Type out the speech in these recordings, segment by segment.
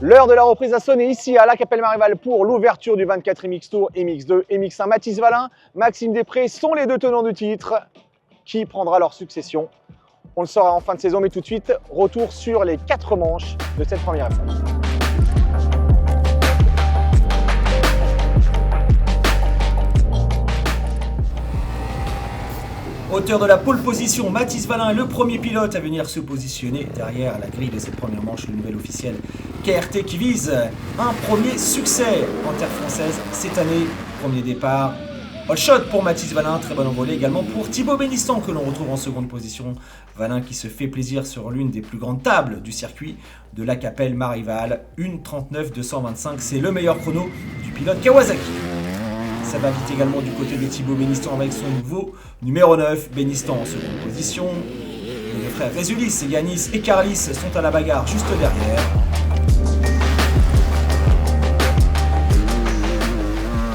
L'heure de la reprise a sonné ici à la Capelle Marival pour l'ouverture du 24 MX Tour, MX2, MX1. Mathis Wallin, Maxime Després sont les deux tenants du titre. Qui prendra leur succession? On le saura en fin de saison, mais tout de suite, retour sur les 4 manches de cette première épreuve. Auteur de la pole position, Mathis Wallin est le premier pilote à venir se positionner derrière la grille de cette première manche, le nouvel officiel KRT qui vise un premier succès en terre française cette année. Premier départ, hot shot pour Mathis Wallin, très bon envolée également pour Thibaut Bénistant que l'on retrouve en seconde position. Wallin qui se fait plaisir sur l'une des plus grandes tables du circuit de la Capelle Marival, 1:39.225, c'est le meilleur chrono du pilote Kawasaki. Ça va vite également du côté de Thibaut Bénistant avec son nouveau numéro 9. Bénistant en seconde position. Les frères Résulis, Yanis et Carlis sont à la bagarre juste derrière.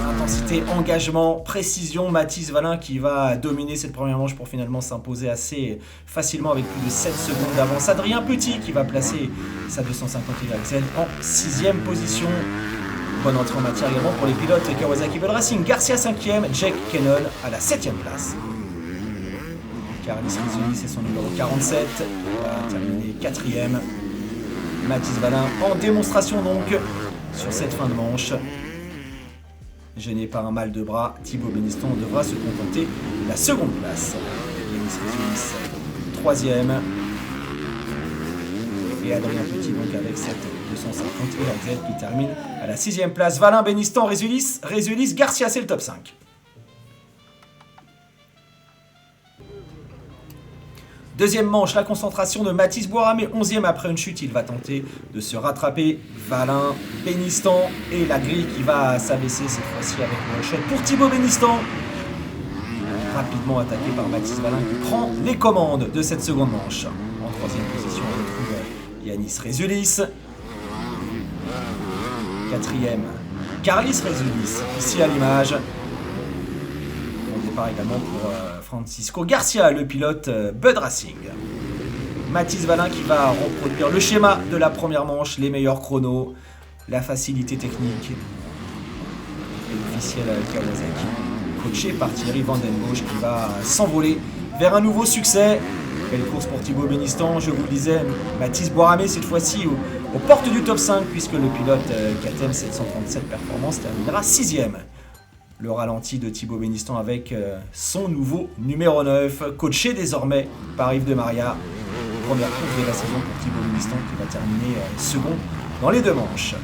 Intensité, engagement, précision. Mathis Wallin qui va dominer cette première manche pour finalement s'imposer assez facilement avec plus de 7 secondes d'avance. Adrien Petit qui va placer sa 250 YXL en 6e position. Bonne entrée en matière également pour les pilotes Kawasaki Bell Racing. Garcia 5e, Jake Cannon à la 7e place. Carlis Résulis, c'est son numéro 47, va terminer 4e. Mathis Wallin en démonstration donc sur cette fin de manche. Gêné par un mal de bras, Thibaut Bénistant devra se contenter de la seconde place. Résulis 3e. Et Adrien Petit donc avec cette 250 et la Z qui termine à la 6e place. Wallin, Bénistant, Résulis, Garcia, c'est le top 5. Deuxième manche, la concentration de Mathis Boiramé, 11e après une chute, il va tenter de se rattraper. Wallin, Bénistant et la grille qui va s'abaisser cette fois-ci avec le shot pour Thibaut Bénistant. Rapidement attaqué par Mathis Wallin qui prend les commandes de cette seconde manche. En 3e position, on retrouve Yanis Résulis. 4e, Carlis Résulis, ici à l'image. On départ également pour Francisco Garcia, le pilote Bud Racing. Mathis Wallin qui va reproduire le schéma de la première manche, les meilleurs chronos, la facilité technique. Et l'officiel Kawasaki, coaché par Thierry Van Den Bosch, qui va s'envoler vers un nouveau succès. Belle course pour Thibaut Bénistant, je vous le disais, Mathis Boiramé cette fois-ci aux portes du top 5 puisque le pilote KTM 737 Performance terminera 6e. Le ralenti de Thibaut Bénistant avec son nouveau numéro 9, coaché désormais par Yves de Maria. Première course de la saison pour Thibaut Bénistant qui va terminer second dans les deux manches.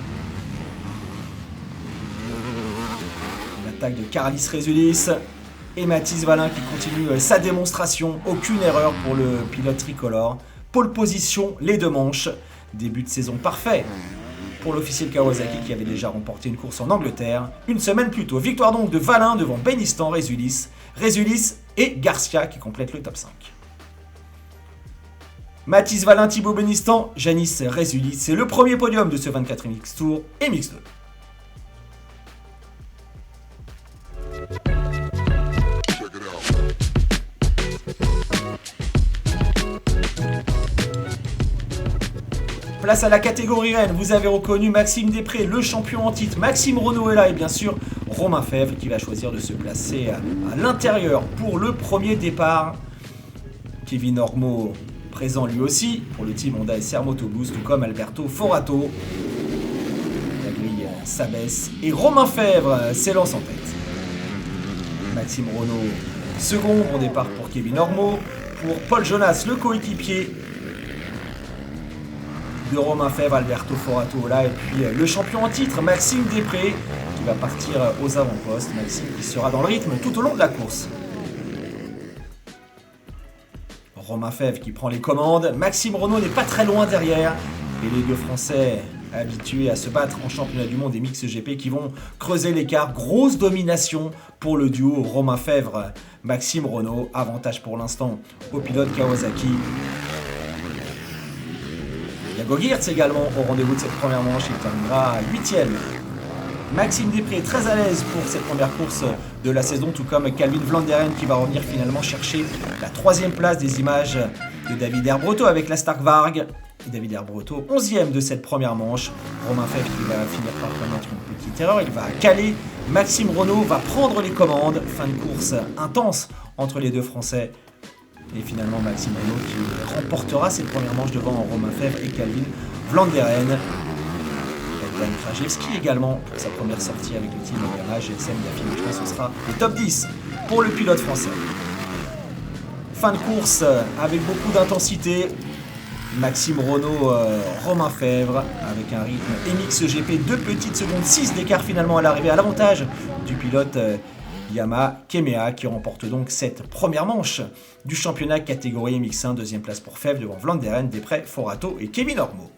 L'attaque de Carlis Résulis. Et Mathis Wallin qui continue sa démonstration. Aucune erreur pour le pilote tricolore. Pole position, les deux manches. Début de saison parfait pour l'officiel Kawasaki qui avait déjà remporté une course en Angleterre une semaine plus tôt. Victoire donc de Wallin devant Bénistant, Résulis et Garcia qui complètent le top 5. Mathis Wallin, Thibaut Bénistant, Yanis Résulis. C'est le premier podium de ce 24 MX Tour et MX2. Place à la catégorie reine, vous avez reconnu Maxime Després, le champion en titre. Maxime Renaud est là et bien sûr Romain Fèvre qui va choisir de se placer à l'intérieur pour le premier départ. Kevin Ormeau présent lui aussi pour le team Honda SR Motoboost, tout comme Alberto Forato. La grille s'abaisse et Romain Fèvre s'élance en tête. Maxime Renaud second, bon départ pour Kevin Ormeau. Pour Paul Jonas, le coéquipier de Romain Fèvre, Alberto Forato là, et puis le champion en titre, Maxime Després, qui va partir aux avant-postes. Maxime qui sera dans le rythme tout au long de la course. Romain Fèvre qui prend les commandes. Maxime Renaud n'est pas très loin derrière. Et les deux Français habitués à se battre en championnat du monde et mix GP qui vont creuser l'écart. Grosse domination pour le duo Romain Fèvre, Maxime Renaud. Avantage pour l'instant au pilote Kawasaki. Jago Geerts également au rendez-vous de cette première manche, il terminera 8e. Maxime Després est très à l'aise pour cette première course de la saison, tout comme Calvin Vlanderen qui va revenir finalement chercher la 3e place des images de David Herbreto avec la Stark Varg. David Herbreto, 11e de cette première manche. Romain Fèvre qui va finir par commettre une petite erreur, il va caler. Maxime Renaud va prendre les commandes. Fin de course intense entre les deux Français. Et finalement Maxime Renaud qui remportera cette première manche devant Romain Fèvre et Calvin Vlanderen. Bogdan Krajewski également pour sa première sortie avec le team Yamaha GSM Yafim Michelin. Ce sera le top 10 pour le pilote français. Fin de course avec beaucoup d'intensité. Maxime Renaud, Romain Fèvre avec un rythme MXGP, 2 petites secondes, 6 d'écart finalement à l'arrivée à l'avantage du pilote Yamaha Kemea qui remporte donc cette première manche du championnat catégorie MX1. Deuxième place pour Fèvre devant Vlanderen, Després, Forato et Kevin Ormeau.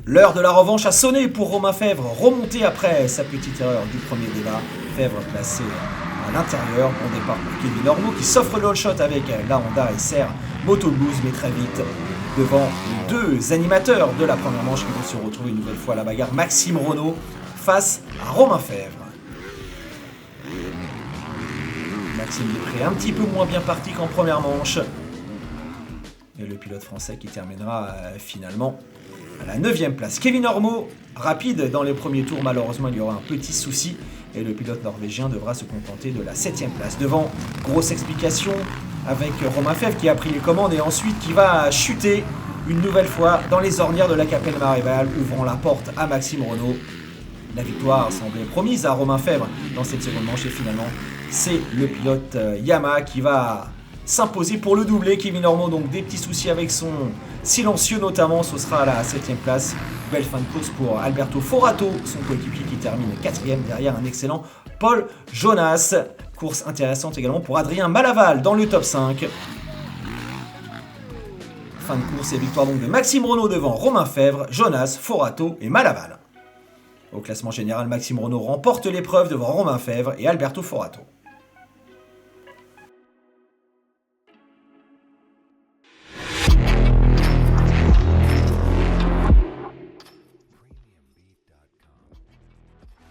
L'heure de la revanche a sonné pour Romain Fèvre, remonté après sa petite erreur du premier débat. Fèvre placé à l'intérieur, bon départ pour Kevin Ormeau qui s'offre le all shot avec la Honda SR Moto Blues, mais très vite devant les deux animateurs de la première manche qui vont se retrouver une nouvelle fois à la bagarre. Maxime Renaud face à Romain Fèvre. Maxime Després un petit peu moins bien parti qu'en première manche. Et le pilote français qui terminera finalement à la 9e place. Kevin Ormeau, rapide dans les premiers tours, malheureusement il y aura un petit souci et le pilote norvégien devra se contenter de la 7e place. Devant, grosse explication avec Romain Fèvre qui a pris les commandes et ensuite qui va chuter une nouvelle fois dans les ornières de la Capelle Maréval, ouvrant la porte à Maxime Renaud. La victoire semblait promise à Romain Fèvre dans cette seconde manche et finalement c'est le pilote Yamaha qui va s'imposer pour le doublé. Kevin Ormeau, donc des petits soucis avec son silencieux notamment, ce sera à la 7e place. Belle fin de course pour Alberto Forato, son coéquipier qui termine 4e derrière un excellent Paul Jonas. Course intéressante également pour Adrien Malaval dans le top 5. Fin de course et victoire donc de Maxime Renaud devant Romain Fèvre, Jonas, Forato et Malaval. Au classement général, Maxime Renaud remporte l'épreuve devant Romain Fèvre et Alberto Forato.